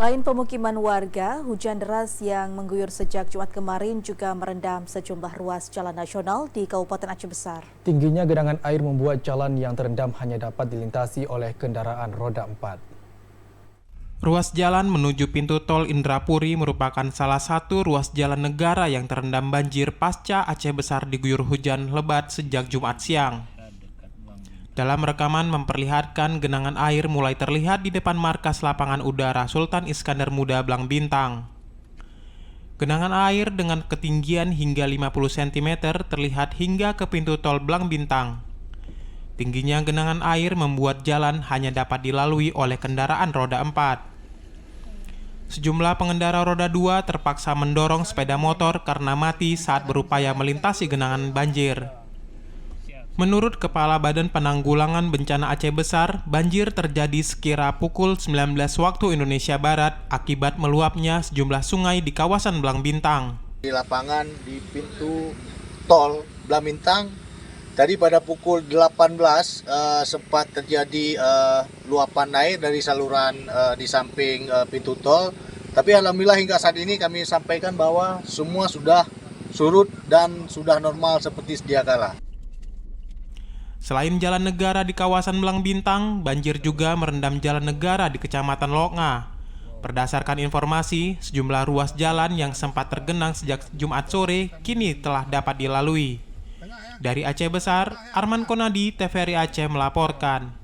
Selain pemukiman warga, hujan deras yang mengguyur sejak Jumat kemarin juga merendam sejumlah ruas jalan nasional di Kabupaten Aceh Besar. Tingginya genangan air membuat jalan yang terendam hanya dapat dilintasi oleh kendaraan roda 4. Ruas jalan menuju pintu tol Indrapuri merupakan salah satu ruas jalan negara yang terendam banjir pasca Aceh Besar diguyur hujan lebat sejak Jumat siang. Dalam rekaman memperlihatkan genangan air mulai terlihat di depan markas lapangan udara Sultan Iskandar Muda Blang Bintang. Genangan air dengan ketinggian hingga 50 cm terlihat hingga ke pintu tol Blang Bintang. Tingginya genangan air membuat jalan hanya dapat dilalui oleh kendaraan roda 4. Sejumlah pengendara roda 2 terpaksa mendorong sepeda motor karena mati saat berupaya melintasi genangan banjir. Menurut Kepala Badan Penanggulangan Bencana Aceh Besar, banjir terjadi sekira pukul 19 waktu Indonesia Barat akibat meluapnya sejumlah sungai di kawasan Blang Bintang. Di lapangan di pintu tol Blang Bintang, tadi pada pukul 18 sempat terjadi luapan air dari saluran di samping pintu tol. Tapi alhamdulillah hingga saat ini kami sampaikan bahwa semua sudah surut dan sudah normal seperti sedia kala. Selain jalan negara di kawasan Blang Bintang, banjir juga merendam jalan negara di Kecamatan Loknga. Berdasarkan informasi, sejumlah ruas jalan yang sempat tergenang sejak Jumat sore kini telah dapat dilalui. Dari Aceh Besar, Arman Konadi, TVRI Aceh melaporkan.